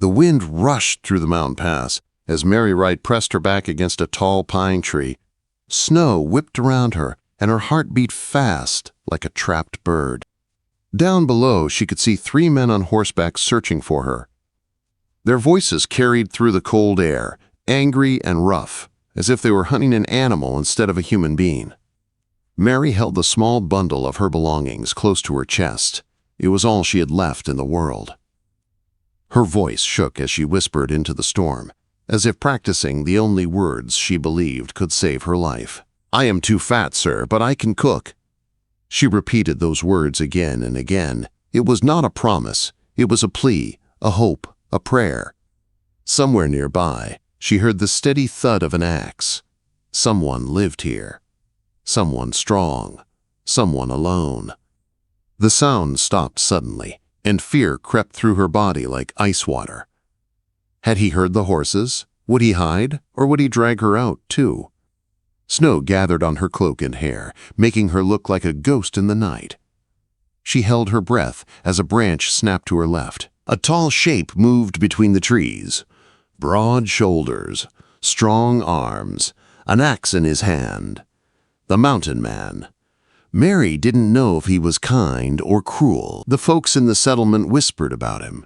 The wind rushed through the mountain pass as Mary Wright pressed her back against a tall pine tree. Snow whipped around her, and her heart beat fast like a trapped bird. Down below, she could see 3 men on horseback searching for her. Their voices carried through the cold air, angry and rough, as if they were hunting an animal instead of a human being. Mary held the small bundle of her belongings close to her chest. It was all she had left in the world. Her voice shook as she whispered into the storm, as if practicing the only words she believed could save her life. "I am too fat, sir, but I can cook." She repeated those words again and again. It was not a promise. It was a plea, a hope, a prayer. Somewhere nearby, she heard the steady thud of an axe. Someone lived here. Someone strong. Someone alone. The sound stopped suddenly, and fear crept through her body like ice water. Had he heard the horses? Would he hide, or would he drag her out, too? Snow gathered on her cloak and hair, making her look like a ghost in the night. She held her breath as a branch snapped to her left. A tall shape moved between the trees. Broad shoulders, strong arms, an axe in his hand. The mountain man. Mary didn't know if he was kind or cruel. The folks in the settlement whispered about him.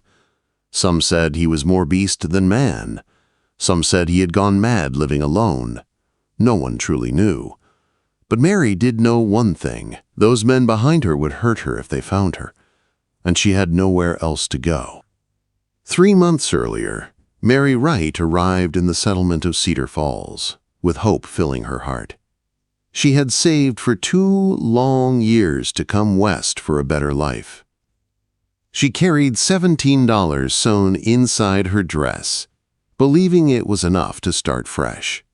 Some said he was more beast than man. Some said he had gone mad living alone. No one truly knew. But Mary did know one thing. Those men behind her would hurt her if they found her, and she had nowhere else to go. 3 months earlier, Mary Wright arrived in the settlement of Cedar Falls, with hope filling her heart. She had saved for 2 long years to come west for a better life. She carried $17 sewn inside her dress, believing it was enough to start fresh.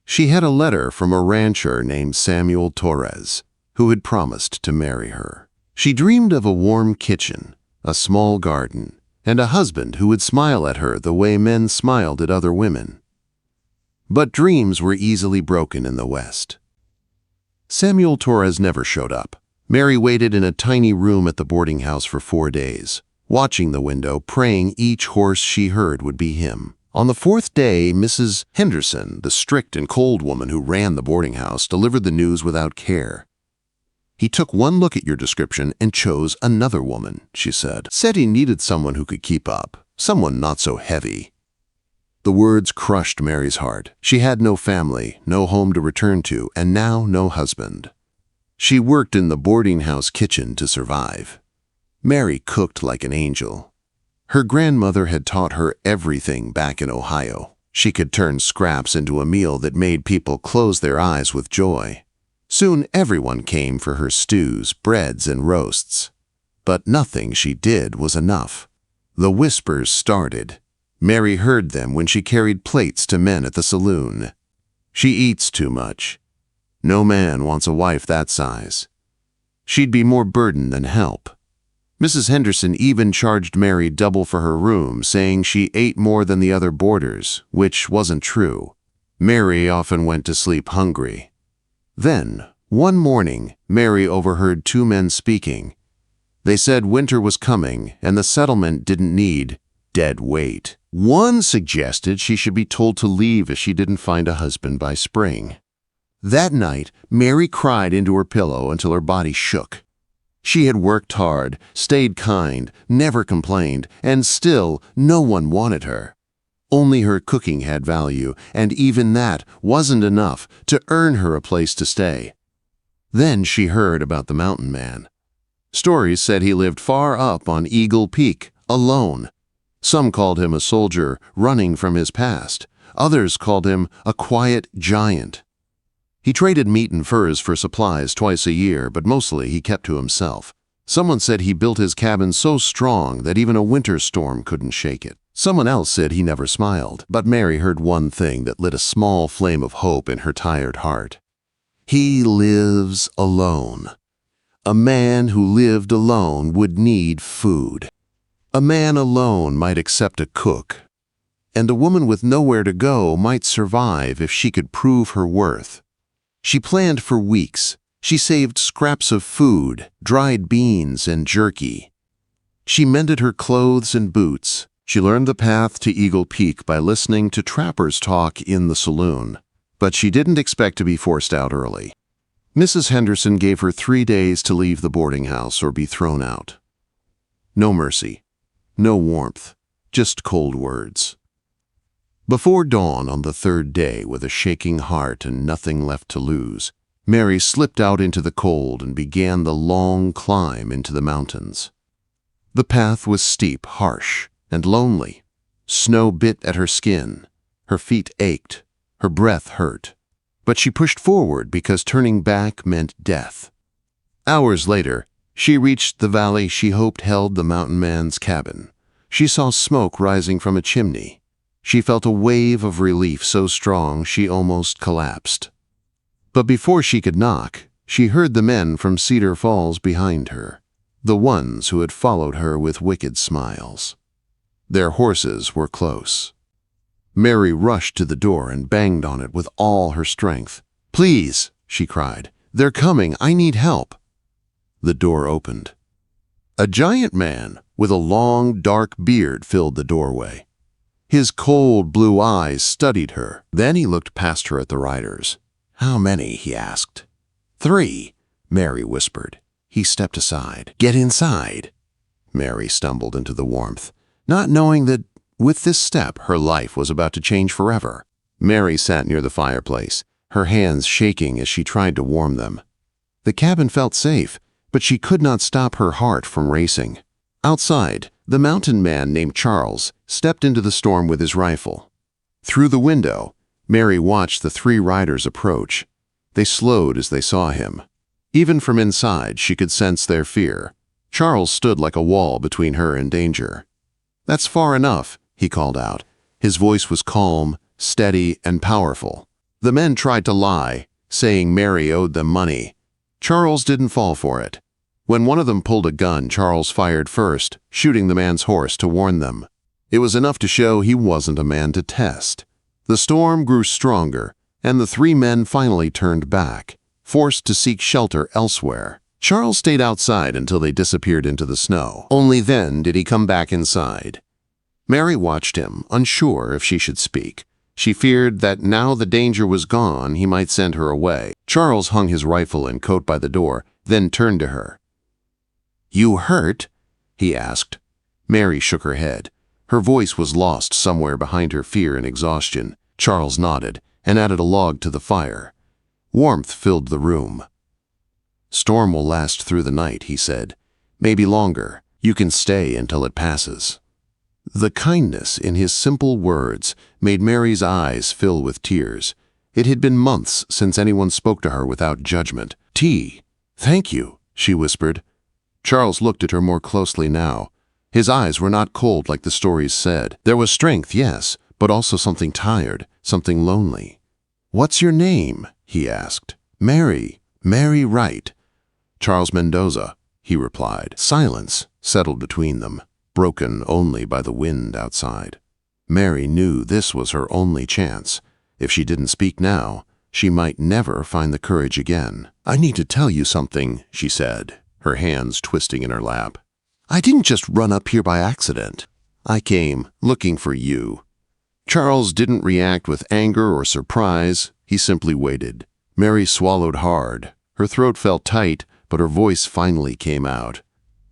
She had a letter from a rancher named Samuel Torres, who had promised to marry her. She dreamed of a warm kitchen, a small garden, and a husband who would smile at her the way men smiled at other women. But dreams were easily broken in the West. Samuel Torres never showed up. Mary waited in a tiny room at the boarding house for 4 days, watching the window, praying each horse she heard would be him. On the 4th day, Mrs. Henderson, the strict and cold woman who ran the boarding house, delivered the news without care. "He took one look at your description and chose another woman," she said. "Said he needed someone who could keep up, someone not so heavy." The words crushed Mary's heart. She had no family, no home to return to, and now no husband. She worked in the boarding house kitchen to survive. Mary cooked like an angel. Her grandmother had taught her everything back in Ohio. She could turn scraps into a meal that made people close their eyes with joy. Soon everyone came for her stews, breads, and roasts. But nothing she did was enough. The whispers started. Mary heard them when she carried plates to men at the saloon. "She eats too much. No man wants a wife that size. She'd be more burden than help." Mrs. Henderson even charged Mary double for her room, saying she ate more than the other boarders, which wasn't true. Mary often went to sleep hungry. Then, one morning, Mary overheard 2 men speaking. They said winter was coming and the settlement didn't need dead weight. One suggested she should be told to leave if she didn't find a husband by spring. That night, Mary cried into her pillow until her body shook. She had worked hard, stayed kind, never complained, and still no one wanted her. Only her cooking had value, and even that wasn't enough to earn her a place to stay. Then she heard about the mountain man. Stories said he lived far up on Eagle Peak, alone. Some called him a soldier running from his past. Others called him a quiet giant. He traded meat and furs for supplies twice a year, but mostly he kept to himself. Someone said he built his cabin so strong that even a winter storm couldn't shake it. Someone else said he never smiled, but Mary heard one thing that lit a small flame of hope in her tired heart. He lives alone. A man who lived alone would need food. A man alone might accept a cook, and a woman with nowhere to go might survive if she could prove her worth. She planned for weeks. She saved scraps of food, dried beans, and jerky. She mended her clothes and boots, She learned the path to Eagle Peak by listening to trappers talk in the saloon, but she didn't expect to be forced out early. Mrs. Henderson gave her 3 days to leave the boarding house or be thrown out. No mercy, no warmth, just cold words. Before dawn on the 3rd day, with a shaking heart and nothing left to lose, Mary slipped out into the cold and began the long climb into the mountains. The path was steep, harsh, and lonely. Snow bit at her skin. Her feet ached. Her breath hurt. But she pushed forward because turning back meant death. Hours later, she reached the valley she hoped held the mountain man's cabin. She saw smoke rising from a chimney. She felt a wave of relief so strong she almost collapsed. But before she could knock, she heard the men from Cedar Falls behind her, the ones who had followed her with wicked smiles. Their horses were close. Mary rushed to the door and banged on it with all her strength. "Please," she cried, "they're coming. I need help." The door opened. A giant man with a long, dark beard filled the doorway. His cold blue eyes studied her. Then he looked past her at the riders. "How many?" he asked. "3," Mary whispered. He stepped aside. "Get inside." Mary stumbled into the warmth, not knowing that with this step her life was about to change forever. Mary sat near the fireplace, her hands shaking as she tried to warm them. The cabin felt safe, but she could not stop her heart from racing. Outside, the mountain man named Charles stepped into the storm with his rifle. Through the window, Mary watched the 3 riders approach. They slowed as they saw him. Even from inside, she could sense their fear. Charles stood like a wall between her and danger. "That's far enough," he called out. His voice was calm, steady, and powerful. The men tried to lie, saying Mary owed them money. Charles didn't fall for it. When one of them pulled a gun, Charles fired first, shooting the man's horse to warn them. It was enough to show he wasn't a man to test. The storm grew stronger, and the 3 men finally turned back, forced to seek shelter elsewhere. Charles stayed outside until they disappeared into the snow. Only then did he come back inside. Mary watched him, unsure if she should speak. She feared that now the danger was gone, he might send her away. Charles hung his rifle and coat by the door, then turned to her. "You hurt?" he asked. Mary shook her head. Her voice was lost somewhere behind her fear and exhaustion. Charles nodded and added a log to the fire. Warmth filled the room. "Storm will last through the night," he said. "Maybe longer. You can stay until it passes." The kindness in his simple words made Mary's eyes fill with tears. It had been months since anyone spoke to her without judgment. "Tea. Thank you," she whispered. Charles looked at her more closely now. His eyes were not cold like the stories said. There was strength, yes, but also something tired, something lonely. "What's your name?" he asked. "Mary. Mary Wright." "Charles Mendoza," he replied. Silence settled between them, broken only by the wind outside. Mary knew this was her only chance. If she didn't speak now, she might never find the courage again. "I need to tell you something," she said, her hands twisting in her lap. "I didn't just run up here by accident. I came looking for you." Charles didn't react with anger or surprise. He simply waited. Mary swallowed hard. Her throat felt tight, but her voice finally came out.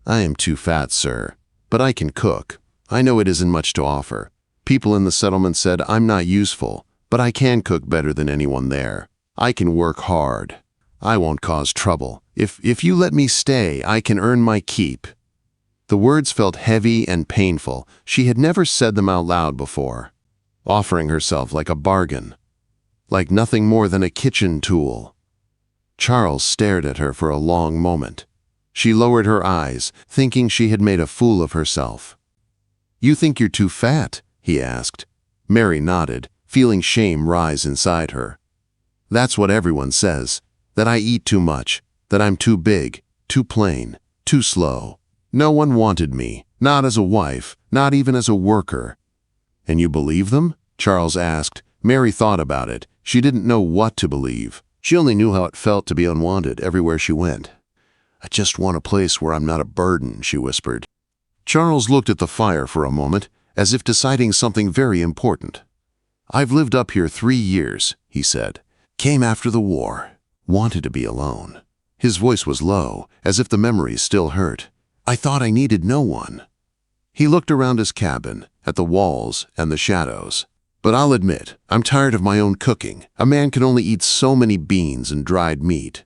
"I am too fat, sir, but I can cook. I know it isn't much to offer. People in the settlement said I'm not useful, but I can cook better than anyone there. I can work hard. I won't cause trouble. If you let me stay, I can earn my keep." The words felt heavy and painful. She had never said them out loud before. Offering herself like a bargain, like nothing more than a kitchen tool. Charles stared at her for a long moment. She lowered her eyes, thinking she had made a fool of herself. "You think you're too fat?" he asked. Mary nodded, feeling shame rise inside her. "That's what everyone says, that I eat too much, that I'm too big, too plain, too slow. No one wanted me, not as a wife, not even as a worker." "And you believe them?" Charles asked. Mary thought about it. She didn't know what to believe. She only knew how it felt to be unwanted everywhere she went. "I just want a place where I'm not a burden," she whispered. Charles looked at the fire for a moment, as if deciding something very important. "I've lived up here 3 years," he said. "Came after the war. Wanted to be alone." His voice was low, as if the memories still hurt. "I thought I needed no one." He looked around his cabin, at the walls and the shadows. "But I'll admit, I'm tired of my own cooking. A man can only eat so many beans and dried meat."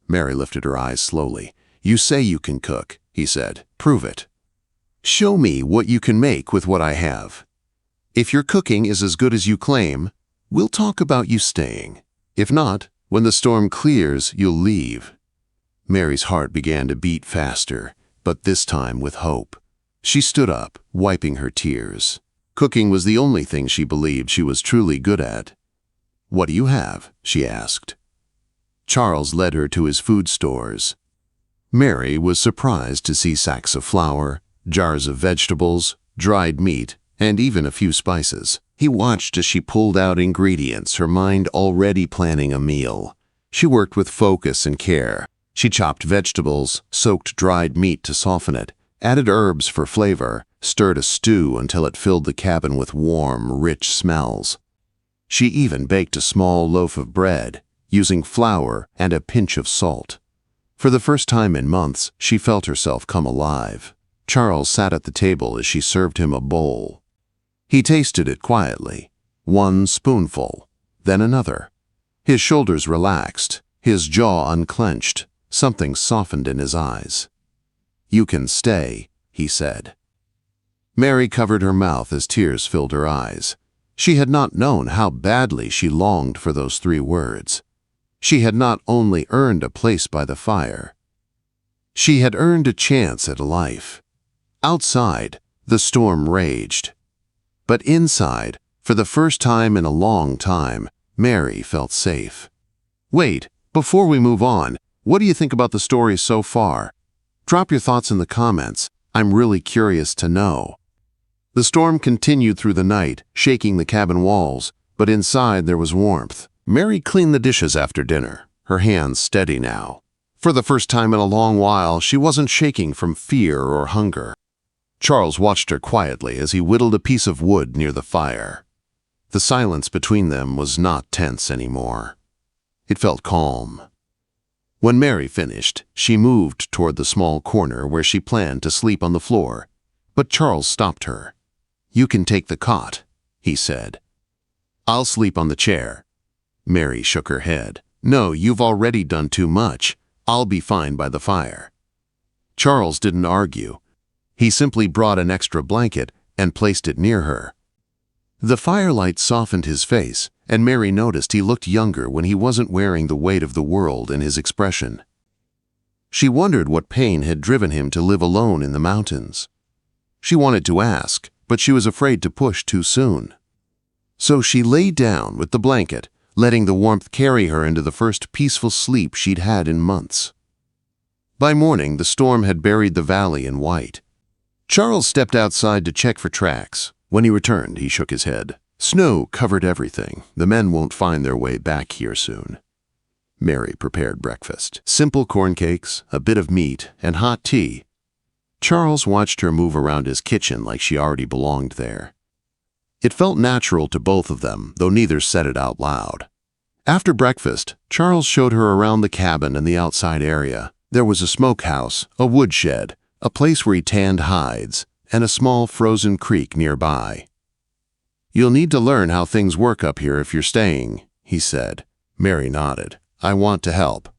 Mary lifted her eyes slowly. "You say you can cook," he said. "Prove it. Show me what you can make with what I have. If your cooking is as good as you claim, we'll talk about you staying. If not, when the storm clears, you'll leave." Mary's heart began to beat faster, but this time with hope. She stood up, wiping her tears. Cooking was the only thing she believed she was truly good at. "What do you have?" she asked. Charles led her to his food stores. Mary was surprised to see sacks of flour, jars of vegetables, dried meat, and even a few spices. He watched as she pulled out ingredients, her mind already planning a meal. She worked with focus and care. She chopped vegetables, soaked dried meat to soften it, added herbs for flavor, stirred a stew until it filled the cabin with warm, rich smells. She even baked a small loaf of bread, using flour and a pinch of salt. For the first time in months, she felt herself come alive. Charles sat at the table as she served him a bowl. He tasted it quietly, one spoonful, then another. His shoulders relaxed, his jaw unclenched, something softened in his eyes. "You can stay," he said. Mary covered her mouth as tears filled her eyes. She had not known how badly she longed for those 3 words. She had not only earned a place by the fire. She had earned a chance at a life. Outside, the storm raged. But inside, for the first time in a long time, Mary felt safe. "Wait, before we move on, what do you think about the story so far? Drop your thoughts in the comments. I'm really curious to know." The storm continued through the night, shaking the cabin walls, but inside there was warmth. Mary cleaned the dishes after dinner, her hands steady now. For the first time in a long while, she wasn't shaking from fear or hunger. Charles watched her quietly as he whittled a piece of wood near the fire. The silence between them was not tense anymore. It felt calm. When Mary finished, she moved toward the small corner where she planned to sleep on the floor, but Charles stopped her. "You can take the cot," he said. "I'll sleep on the chair." Mary shook her head. "No, you've already done too much. I'll be fine by the fire." Charles didn't argue. He simply brought an extra blanket and placed it near her. The firelight softened his face, and Mary noticed he looked younger when he wasn't wearing the weight of the world in his expression. She wondered what pain had driven him to live alone in the mountains. She wanted to ask, but she was afraid to push too soon. So she lay down with the blanket, letting the warmth carry her into the first peaceful sleep she'd had in months. By morning, the storm had buried the valley in white. Charles stepped outside to check for tracks. When he returned, he shook his head. Snow covered everything. The men won't find their way back here soon. Mary prepared breakfast. Simple corn cakes, a bit of meat, and hot tea. Charles watched her move around his kitchen like she already belonged there. It felt natural to both of them, though neither said it out loud. After breakfast, Charles showed her around the cabin and the outside area. There was a smokehouse, a woodshed, a place where he tanned hides, and a small frozen creek nearby. "You'll need to learn how things work up here if you're staying," he said. Mary nodded. "I want to help."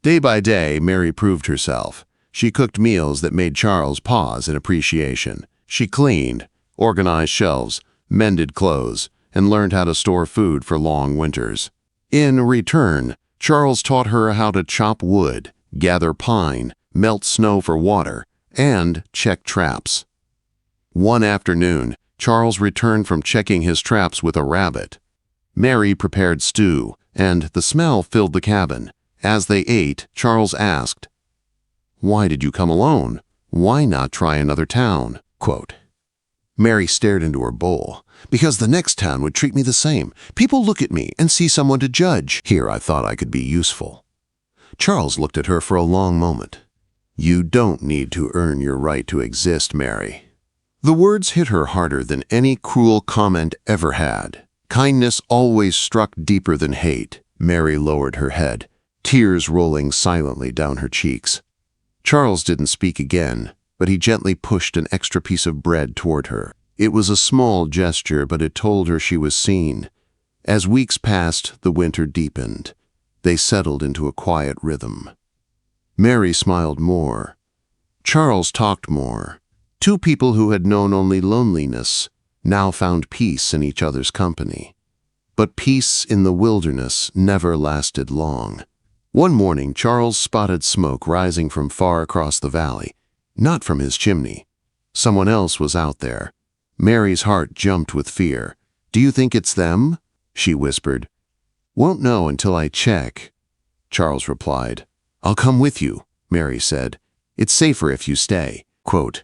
Day by day, Mary proved herself. She cooked meals that made Charles pause in appreciation. She cleaned, organized shelves, mended clothes, and learned how to store food for long winters. In return, Charles taught her how to chop wood, gather pine, melt snow for water, and check traps. One afternoon, Charles returned from checking his traps with a rabbit. Mary prepared stew, and the smell filled the cabin. As they ate, Charles asked, "Why did you come alone? Why not try another town?" Quote. Mary stared into her bowl. "Because the next town would treat me the same. People look at me and see someone to judge. Here I thought I could be useful." Charles looked at her for a long moment. "You don't need to earn your right to exist, Mary. The words hit her harder than any cruel comment ever had. Kindness always struck deeper than hate. Mary lowered her head, tears rolling silently down her cheeks. Charles didn't speak again, but he gently pushed an extra piece of bread toward her. It was a small gesture, but it told her she was seen. As weeks passed, the winter deepened. They settled into a quiet rhythm. Mary smiled more. Charles talked more. Two people who had known only loneliness now found peace in each other's company. But peace in the wilderness never lasted long. One morning, Charles spotted smoke rising from far across the valley, not from his chimney. Someone else was out there. Mary's heart jumped with fear. "Do you think it's them?" she whispered. "Won't know until I check," Charles replied. "I'll come with you," Mary said. "It's safer if you stay." Quote,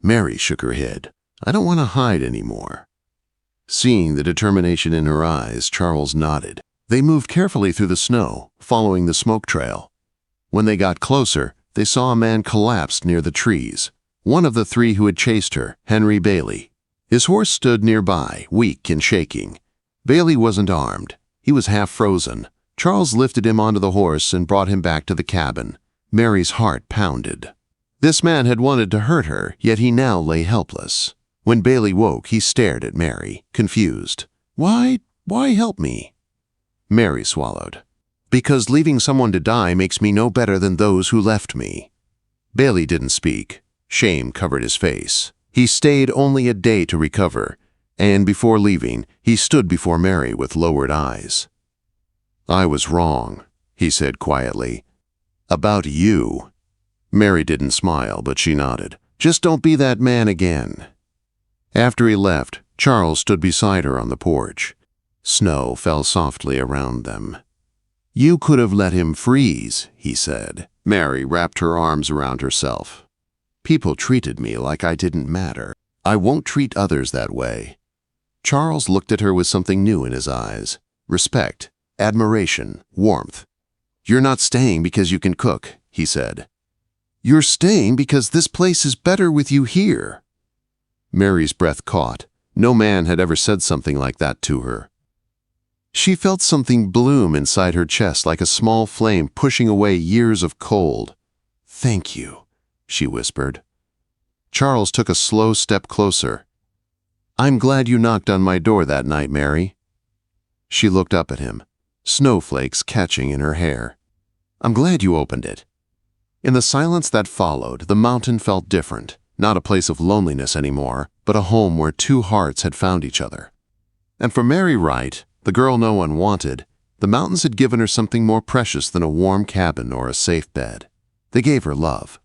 Mary shook her head. "I don't want to hide anymore." Seeing the determination in her eyes, Charles nodded. They moved carefully through the snow, following the smoke trail. When they got closer, they saw a man collapsed near the trees. One of the three who had chased her, Henry Bailey. His horse stood nearby, weak and shaking. Bailey wasn't armed. He was half frozen. Charles lifted him onto the horse and brought him back to the cabin. Mary's heart pounded. This man had wanted to hurt her, yet he now lay helpless. When Bailey woke, he stared at Mary, confused. Why help me?" Mary swallowed. "Because leaving someone to die makes me no better than those who left me." Bailey didn't speak. Shame covered his face. He stayed only a day to recover, and before leaving, he stood before Mary with lowered eyes. "I was wrong," he said quietly. "About you." Mary didn't smile, but she nodded. "Just don't be that man again." After he left, Charles stood beside her on the porch. Snow fell softly around them. "You could have let him freeze," he said. Mary wrapped her arms around herself. "People treated me like I didn't matter. I won't treat others that way." Charles looked at her with something new in his eyes. Respect, admiration, warmth. "You're not staying because you can cook," he said. "You're staying because this place is better with you here." Mary's breath caught. No man had ever said something like that to her. She felt something bloom inside her chest like a small flame pushing away years of cold. "Thank you," she whispered. Charles took a slow step closer. "I'm glad you knocked on my door that night, Mary." She looked up at him, snowflakes catching in her hair. "I'm glad you opened it." In the silence that followed, the mountain felt different, not a place of loneliness anymore, but a home where two hearts had found each other. And for Mary Wright, the girl no one wanted, the mountains had given her something more precious than a warm cabin or a safe bed. They gave her love.